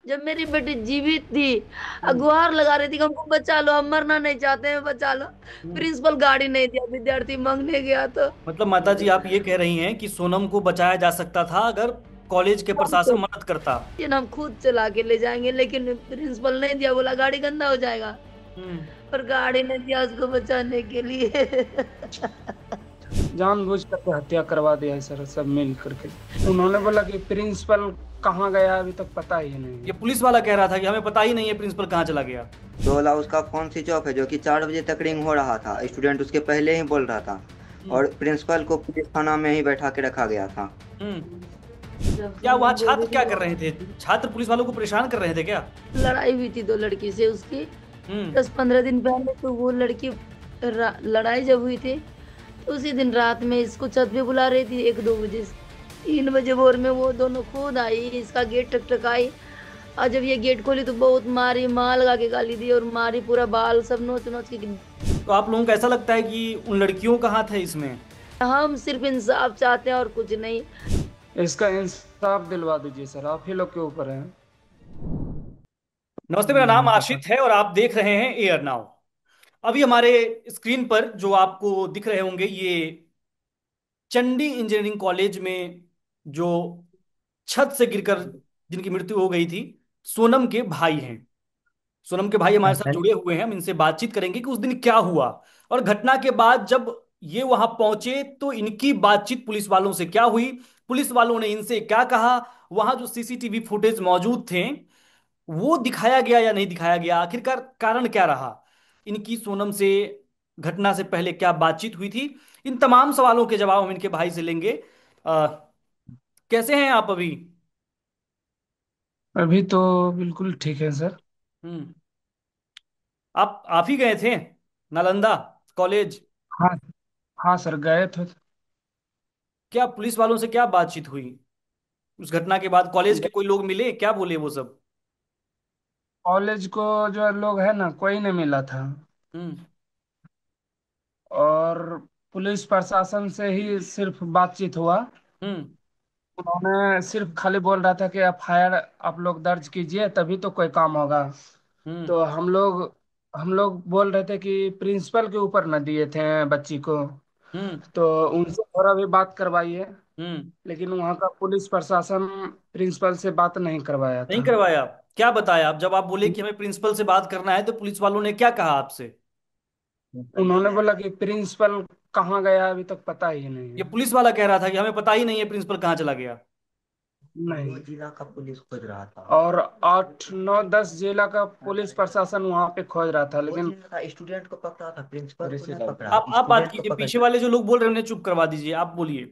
जब मेरी बेटी जीवित थी, हम्म। गुहार लगा रही थी कि हमको बचा लो, हम मरना नहीं चाहते हैं, बचा लो। हम्म। प्रिंसिपल गाड़ी नहीं दिया, विद्यार्थी मांगने गया तो मतलब माता जी आप ये कह रही हैं कि सोनम को बचाया जा सकता था अगर कॉलेज के हम प्रशासन तो मदद करता। ये ना हम खुद चला के ले जाएंगे, लेकिन प्रिंसिपल नहीं दिया, बोला गाड़ी गंदा हो जाएगा। हम्म। और गाड़ी नहीं दिया उसको बचाने के लिए। जानबूझ करके हत्या करवा दिया है सर, सब मिल करके। उन्होंने बोला कि प्रिंसिपल कहाँ गया अभी तक पता ही नहीं ये है। पुलिस वाला कह रहा था कि हमें पता ही नहीं है प्रिंसिपल कहाँ चला गया। तो बोला उसका फोन स्विच ऑफ है, जो कि 4 बजे तक रिंग हो रहा था। स्टूडेंट उसके पहले ही बोल रहा था। हम्म। और प्रिंसिपल को पुलिस थाना में ही बैठा के रखा गया था। हम्म। जब क्या वहाँ सोनम बोल रही छात्र थी क्या कर वो रहे थे? छात्र पुलिस वालों को परेशान कर रहे थे क्या? लड़ाई हुई थी दो लड़की से उसकी, हम्म। 10-15 दिन पहले। तो वो लड़की लड़ाई जब हुई थी, तो उसी दिन रात में इसको छत पे बुला रही थी, 1-2 बजे से। 3 बजे भोर में वो दोनों खुद आई, इसका गेट टकटकाई। और जब ये गेट खोली तो बहुत मारी, माँ लगा के गाली दी और मारी, पूरा बाल सब नोच नोच के। तो आप लोगों को ऐसा लगता है कि उन लड़कियों का हाथ है इसमें? हम सिर्फ इंसाफ चाहते हैं और कुछ नहीं। इसका इंसाफ दिलवा दीजिए सर, आप ही लोग के ऊपर है। नमस्ते, मेरा नाम नहीं तो आशित है और आप देख रहे हैं एयर नाउ। अभी हमारे स्क्रीन पर जो आपको दिख रहे होंगे ये चंडी इंजीनियरिंग कॉलेज में जो छत से गिरकर जिनकी मृत्यु हो गई थी, सोनम के भाई हैं। सोनम के भाई हमारे साथ जुड़े हुए हैं, हम इनसे बातचीत करेंगे कि उस दिन क्या हुआ और घटना के बाद जब ये वहां पहुंचे तो इनकी बातचीत पुलिस वालों से क्या हुई, पुलिस वालों ने इनसे क्या कहा, वहां जो सीसीटीवी फुटेज मौजूद थे वो दिखाया गया या नहीं दिखाया गया, आखिरकार कारण क्या रहा, इनकी सोनम से घटना से पहले क्या बातचीत हुई थी, इन तमाम सवालों के जवाब हम इनके भाई से लेंगे। आ, कैसे हैं आप अभी? अभी तो बिल्कुल ठीक है सर। हम्म। आप ही गए थे नालंदा कॉलेज? हाँ। हाँ सर, गए थे। क्या पुलिस वालों से क्या बातचीत हुई उस घटना के बाद? कॉलेज के कोई लोग मिले, क्या बोले वो सब? कॉलेज को जो लोग है ना, कोई नहीं मिला था। हम्म। और पुलिस प्रशासन से ही सिर्फ बातचीत हुआ। हम्म। उन्होंने सिर्फ खाली बोल रहा था कि एफआईआर आप लोग दर्ज कीजिए तभी तो कोई काम होगा। हम्म। तो हम लोग बोल रहे थे कि प्रिंसिपल के ऊपर न दिए थे बच्ची को, हम्म। तो उनसे थोड़ा भी बात करवाइए। हम्म। लेकिन वहाँ का पुलिस प्रशासन प्रिंसिपल से बात नहीं करवाया नहीं था। करवाया? क्या बताया आप जब आप बोले कि हमें प्रिंसिपल से बात करना है, तो पुलिस वालों ने क्या कहा आपसे? उन्होंने बोला कि प्रिंसिपल कहाँ गया अभी तक पता ही नहीं ये है। पुलिस वाला कह रहा था कि हमें पता ही नहीं है प्रिंसिपल कहाँ चला गया। नहीं। जिला का पुलिस खोज रहा था। और 8 9 10 जिला का पुलिस प्रशासन वहाँ पे खोज रहा था, खोज लेकिन नहीं रहा था, स्टूडेंट को पकड़ा था, प्रिंसिपल को नहीं पकड़ा, आप बात स्टूडेंट को कीजिए, पकड़। पीछे वाले जो लोग बोल रहे हैं उन्हें चुप करवा दीजिए, आप बोलिए।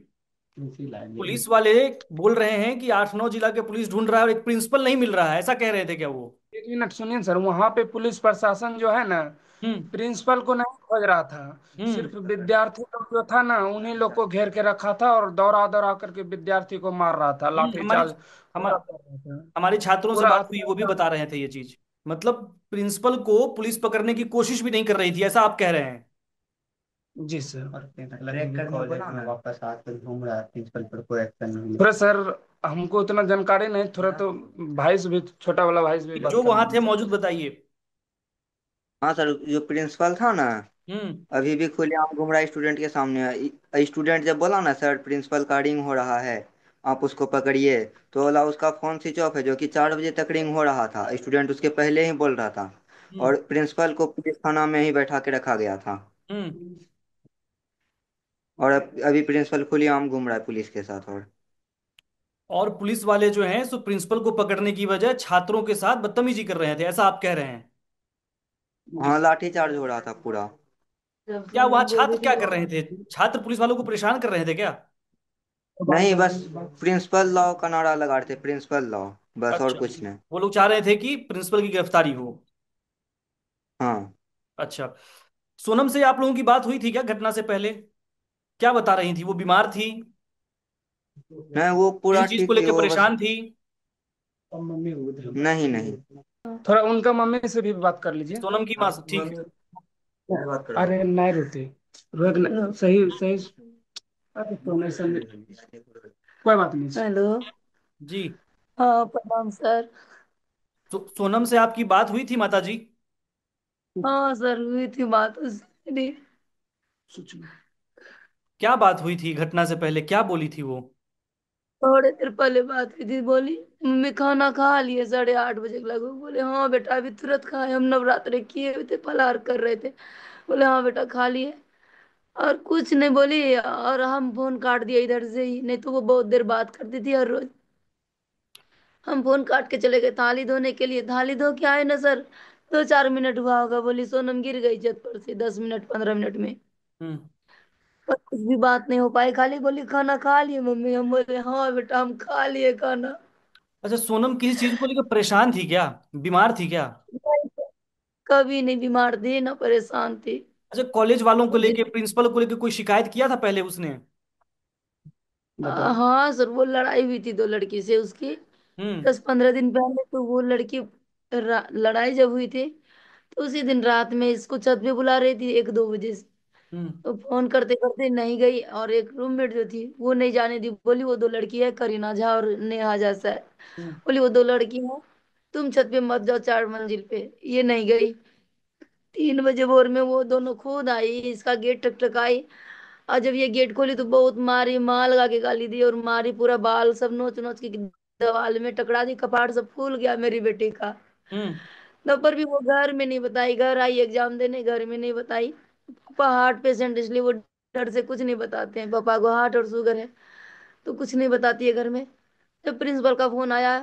पुलिस वाले बोल रहे हैं कि 8 9 जिला के पुलिस ढूंढ रहा है और एक प्रिंसिपल नहीं मिल रहा है, ऐसा कह रहे थे क्या वो? 1 मिनट सुनिए सर, वहाँ पे पुलिस प्रशासन जो है ना, हम्म। प्रिंसिपल को नहीं खोज रहा था। हम्म। सिर्फ विद्यार्थी लोग जो था ना, उन्हीं लोग को घेर के रखा था और दौड़ा दौड़ा करके विद्यार्थी को मार रहा था, हमारी लाठीचार्ज हम पूरा कर रहा था। हमारे छात्रों से पूरा बात हुई, वो भी अत्याचार। बता रहे थे ये चीज। मतलब प्रिंसिपल को पुलिस पकड़ने की कोशिश भी नहीं कर रही थी, ऐसा आप कह रहे हैं? जी सर। और ब्रेक करने बोला ना, वापस आकर घूम रहा है, प्रिंसिपल पर कोई एक्शन नहीं लिया। थोड़ा सर, हमको उतना जानकारी नहीं, थोड़ा तो भाई से भी, छोटा वाला भाई से भी बात जो कर वहां थे लीजिए। मौजूद बताइए। हाँ सर, जो प्रिंसिपल था ना, हम्म। अभी भी खुलेआम घूम रहा है स्टूडेंट के सामने। स्टूडेंट जब बोला ना, सर प्रिंसिपल का रिंग हो रहा है, आप उसको पकड़िए, तो बोला उसका फोन स्विच ऑफ है, जो कि 4 बजे तक रिंग हो रहा था। स्टूडेंट उसके पहले ही बोल रहा था। हम्म। और प्रिंसिपल को पुलिस थाना में ही बैठा के रखा गया था। हम्म। और अभी प्रिंसिपल खुलेआम घूम रहा है पुलिस के साथ। और और पुलिस वाले जो हैं सो प्रिंसिपल को पकड़ने की बजाय छात्रों के साथ बदतमीजी कर रहे थे, ऐसा आप कह रहे हैं? जी हाँ, सर। लाठी चार्ज हो रहा था पूरा। जब क्या वहां सोनम बोल छात्र रही थी क्या वो कर रहे थे? छात्र पुलिस वालों को परेशान कर रहे थे क्या? नहीं, बस प्रिंसिपल लॉ का नारा लगा रहे थे, प्रिंसिपल लॉ, बस और अच्छा, कुछ नहीं। वो लोग चाह रहे थे कि प्रिंसिपल की गिरफ्तारी हो। हाँ। अच्छा, सोनम से आप लोगों की बात हुई थी क्या घटना से पहले? क्या बता रही थी? वो बीमार थी? नहीं, वो किसी पूरा चीज को ठीक थी, लेकर वो बस। परेशान थी? नहीं। नहीं नहीं। थोड़ा उनका मम्मी से भी बात कर लीजिए। सोनम की माँ ठीक? बात करो। अरे नहीं रोते, रोक नहीं, सही सही। अरे तो नहीं समझे, कोई बात नहीं सर। हेलो। जी। हाँ, प्रणाम सर। सोनम से आपकी बात हुई थी माता जी? हाँ सर, हुई थी बात उससे मेरी। सूचना। क्या बात हुई थी? घटना से पहले क्या बोली थी वो? थोड़े देर पहले बात हुई थी, बोली मम्मी खाना खा लिए 8:30 बजे के लगभग। बोले हाँ बेटा अभी तुरंत खाए, हम नवरात्रे किए हुए थे, फलाहार कर रहे थे। बोले हाँ बेटा खा लिए। और कुछ नहीं बोली, और हम फोन काट दिया इधर से ही, नहीं तो वो बहुत देर बात करती थी हर रोज। हम फोन काट के चले गए थाली धोने के लिए, थाली धो के आए ना सर, 2-4 मिनट हुआ होगा, बोली सोनम गिर गई छत पर से 10 मिनट 15 मिनट में। हम्म। पर कुछ भी बात नहीं हो पाई, खाली बोली खाना खा लिए मम्मी। हम बोले हाँ बेटा हम खा लिए खाना। अच्छा, सोनम किसी चीज को लेकर परेशान थी क्या? बीमार थी क्या? नहीं, कभी नहीं बीमार थी ना परेशान थी। अच्छा, कॉलेज वालों को लेके, जित प्रिंसिपल को लेके कोई शिकायत किया था पहले उसने? बताओ। हाँ सर, वो लड़ाई हुई थी दो लड़की से उसकी, हम्म। 10-15 दिन पहले। तो वो लड़की लड़ाई जब हुई थी, तो उसी दिन रात में इसको छत पे बुला रही थी 1-2 बजे से। हम्म। तो फोन करते करते नहीं गई, और एक रूममेट जो थी वो नहीं जाने दी, बोली वो दो लड़की है, करीना झा और नेहा झा सर। हम्म। बोली वो दो लड़की है, तुम छत पे मत जाओ 4 मंजिल पे। ये नहीं गई। 3 बजे भोर में वो दोनों खुद आई, इसका गेट टकटकाई। और जब ये गेट खोली तो बहुत मारी, माँ लगा के गाली दी और मारी, पूरा बाल सब नोच नोच के दीवार में टकरा दी, कपाट सब फूल गया मेरी बेटी का। हम्म। तब पर भी वो घर में नहीं बताई, घर आई एग्जाम देने, घर में नहीं बताई। पापा हार्ट पेशेंट, इसलिए वो डर से कुछ नहीं बताते हैं, पापा को हार्ट और शुगर है, तो कुछ नहीं बताती है घर में। जब प्रिंसिपल का फोन आया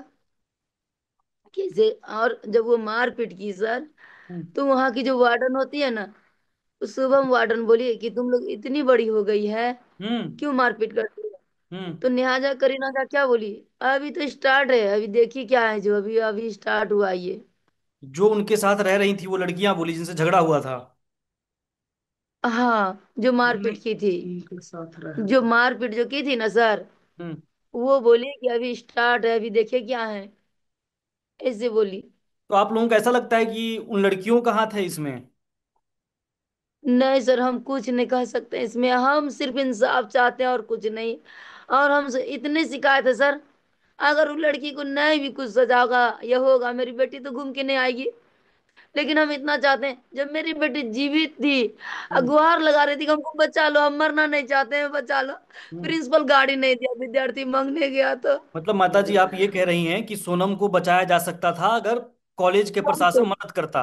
कैसे, और जब वो मारपीट की सर, हम्म। तो वहां की जो वार्डन होती है ना, उस शुभम वार्डन बोली कि तुम लोग इतनी बड़ी हो गई है, हम्म। क्यों मारपीट करती है। हम्म। तो नेहाजा करीना जा क्या बोली, अभी तो स्टार्ट है, अभी देखिए क्या है, जो अभी अभी स्टार्ट हुआ ये। जो उनके साथ रह रही थी वो लड़कियां बोली जिनसे झगड़ा हुआ था? हाँ, जो नहीं, मारपीट की थी, उनके साथ रहे जो थे। मारपीट जो की थी ना सर, हम्म। वो बोली कि अभी स्टार्ट है, अभी देखिए क्या है, ऐसे बोली। तो आप लोगों को ऐसा लगता है कि उन लड़कियों का हाथ है इसमें? नहीं सर, हम कुछ नहीं कह सकते इसमें, हम सिर्फ इंसाफ चाहते हैं और कुछ नहीं। और हमसे इतनी शिकायत है सर, अगर उस लड़की को नहीं भी कुछ सजा होगा या होगा, मेरी बेटी तो घूम के नहीं आएगी। लेकिन हम इतना चाहते हैं, जब मेरी बेटी जीवित थी, हम्म। गुहार लगा रही थी कि हमको बचा लो, हम मरना नहीं चाहते हैं, बचा लो। हम्म। प्रिंसिपल गाड़ी नहीं दिया, विद्यार्थी मांगने गया तो। मतलब माता जी आप ये कह रही हैं कि सोनम को बचाया जा सकता था अगर कॉलेज के प्रशासन मदद करता?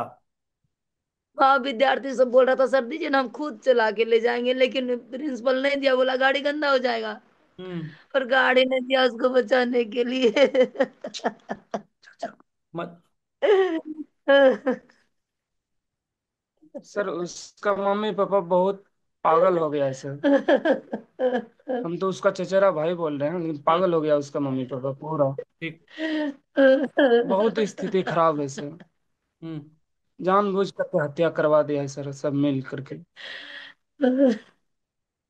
हाँ, विद्यार्थी सब बोल रहा था सर दीजिए ना, हम खुद चला के ले जाएंगे, लेकिन प्रिंसिपल नहीं दिया, बोला गाड़ी गंदा हो जाएगा। हम्म। और गाड़ी नहीं दिया उसको बचाने के लिए। मत सर उसका मम्मी पापा बहुत पागल हो गया है सर। हम तो उसका चचेरा भाई बोल रहे हैं, लेकिन हम्म। पागल हो गया उसका मम्मी पापा पूरा। ठीक। बहुत स्थिति खराब है सर। हम्म। जानबूझ करके हत्या करवा दिया है सर, सब मिल करके।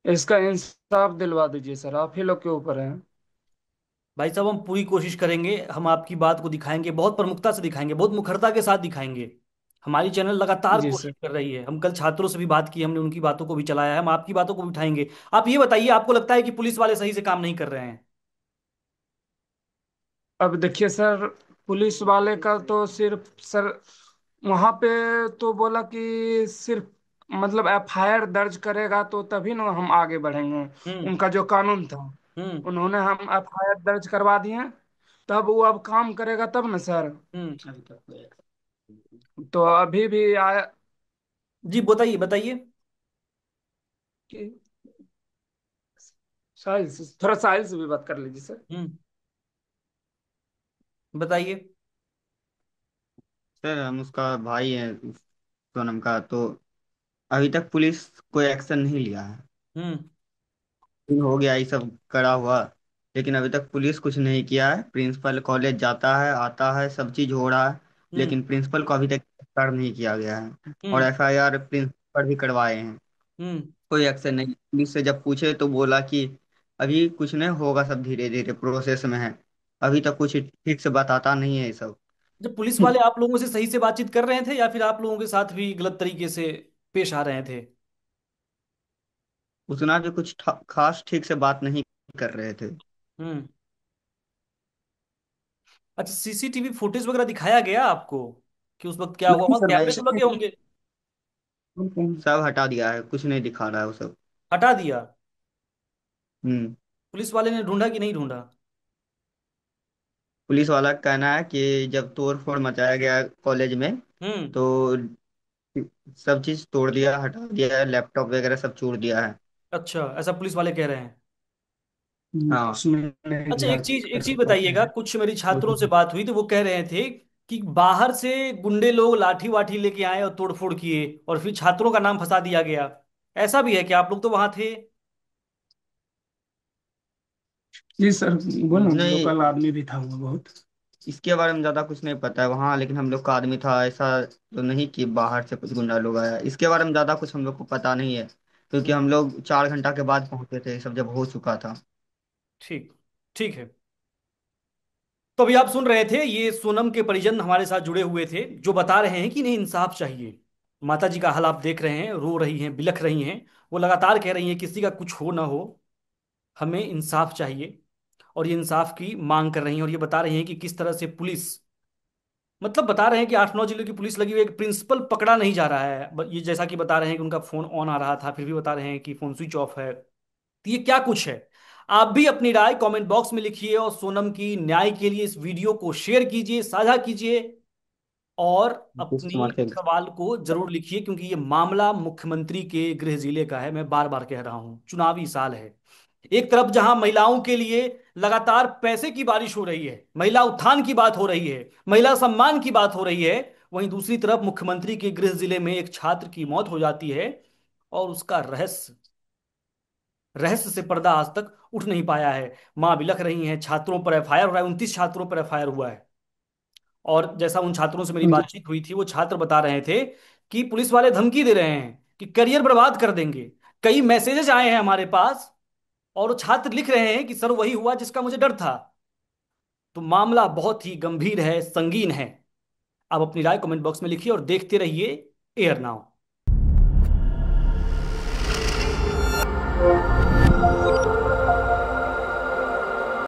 इसका इंसाफ दिलवा दीजिए सर, आप ही लोग के ऊपर है। भाई साहब, हम पूरी कोशिश करेंगे, हम आपकी बात को दिखाएंगे, बहुत प्रमुखता से दिखाएंगे, बहुत मुखरता के साथ दिखाएंगे। हमारी चैनल लगातार जी कोशिश सर। कर रही है, हम कल छात्रों से भी बात की, हमने उनकी बातों को भी चलाया है, हम आपकी बातों को भी उठाएंगे। आप ये बताइए, आपको लगता है कि पुलिस वाले सही से काम नहीं कर रहे हैं? अब देखिए सर, पुलिस वाले का तो सिर्फ सर वहां पे तो बोला कि सिर्फ मतलब एफआईआर दर्ज करेगा तो तभी ना हम आगे बढ़ेंगे। हम्म। उनका जो कानून था, हम्म। उन्होंने हम एफआईआर दर्ज करवा दिए, तब वो अब काम करेगा तब ना सर। हम्म। तो अभी भी आया जी बताइए बताइए। कि साहिल से भी बात कर लीजिए सर। हम्म। बताइए। सर हम उसका भाई है सोनम का, तो अभी तक पुलिस कोई एक्शन नहीं लिया है। हम्म। दिन हो गया ये सब करा हुआ, लेकिन अभी तक पुलिस कुछ नहीं किया है। प्रिंसिपल कॉलेज जाता है आता है, सब चीज हो रहा है, हम्म। लेकिन प्रिंसिपल को अभी तक गिरफ्तार नहीं किया गया है। और हम्म। एफआईआर प्रिंसिपल पर भी करवाए हैं, हम्म। कोई एक्शन नहीं। पुलिस से जब पूछे तो बोला कि अभी कुछ नहीं होगा, सब धीरे धीरे प्रोसेस में है। अभी तक कुछ ठीक से बताता नहीं है ये सब। जब पुलिस वाले आप लोगों से सही से बातचीत कर रहे थे या फिर आप लोगों के साथ भी गलत तरीके से पेश आ रहे थे? उतना भी कुछ खास ठीक से बात नहीं कर रहे थे। हम्म। अच्छा, सीसीटीवी फुटेज वगैरह दिखाया गया आपको कि उस वक्त क्या हुआ? नहीं वहाँ सर, कैमरे वैसे तो लगे होंगे। सब हटा दिया है, कुछ नहीं दिखा रहा है वो सब। हटा दिया? हम्म। पुलिस वाले ने ढूंढा कि नहीं ढूंढा? पुलिस वाला का कहना है कि जब तोड़ फोड़ मचाया गया कॉलेज में, हम्म। तो सब चीज तोड़ दिया, हटा दिया है, लैपटॉप वगैरह सब छोड़ दिया है। अच्छा, ऐसा पुलिस वाले कह रहे हैं? हाँ। उसमें नहीं अच्छा, जा एक कर चीज पाते बताइएगा, हैं। कुछ मेरी छात्रों से बात हुई तो वो कह रहे थे कि बाहर से गुंडे लोग लाठी वाठी लेके आए और तोड़फोड़ किए और फिर छात्रों का नाम फंसा दिया गया। ऐसा भी है कि आप लोग तो वहां थे? जी सर, बोलो, नहीं, लोकल आदमी भी था वो बहुत। इसके बारे में ज्यादा कुछ नहीं पता है वहाँ, लेकिन हम लोग का आदमी था, ऐसा तो नहीं कि बाहर से कुछ गुंडा लोग आया। इसके बारे में ज्यादा कुछ हम लोग को पता नहीं है, क्योंकि हम लोग 4 घंटा के बाद पहुंचे थे, सब जब हो चुका था। ठीक, ठीक है। तो अभी आप सुन रहे थे, ये सोनम के परिजन हमारे साथ जुड़े हुए थे जो बता रहे हैं कि इन्हें इंसाफ चाहिए। माता जी का हाल आप देख रहे हैं, रो रही हैं, बिलख रही हैं। वो लगातार कह रही हैं किसी का कुछ हो ना हो, हमें इंसाफ चाहिए। और ये इंसाफ की मांग कर रही हैं और ये बता रही हैं कि किस तरह से पुलिस, मतलब बता रहे हैं कि 8-9 जिलों की पुलिस लगी हुई है, एक प्रिंसिपल पकड़ा नहीं जा रहा है। ये जैसा कि बता रहे हैं कि उनका फोन ऑन आ रहा था, फिर भी बता रहे हैं कि फोन स्विच ऑफ है। तो ये क्या कुछ है? आप भी अपनी राय कमेंट बॉक्स में लिखिए और सोनम की न्याय के लिए इस वीडियो को शेयर कीजिए, साझा कीजिए। और अपनी इस्तेमाल के। सवाल को जरूर लिखिए, क्योंकि ये मामला मुख्यमंत्री के गृह जिले का है। मैं बार बार कह रहा हूं, चुनावी साल है। एक तरफ जहां महिलाओं के लिए लगातार पैसे की बारिश हो रही है, महिला उत्थान की बात हो रही है, महिला सम्मान की बात हो रही है, वहीं दूसरी तरफ मुख्यमंत्री के गृह जिले में एक छात्र की मौत हो जाती है और उसका रहस्य से पर्दा आज तक उठ नहीं पाया है। मां बिलख रही हैं, छात्रों पर एफआईआर हो रहा है, 29 छात्रों पर एफआईआर हुआ है। और जैसा उन छात्रों से मेरी बातचीत हुई थी, वो छात्र बता रहे थे कि पुलिस वाले धमकी दे रहे हैं कि करियर बर्बाद कर देंगे। कई मैसेजेस आए हैं हमारे पास और वो छात्र लिख रहे हैं कि सर वही हुआ जिसका मुझे डर था। तो मामला बहुत ही गंभीर है, संगीन है। आप अपनी राय कमेंट बॉक्स में लिखिए और देखते रहिए एयर नाउ।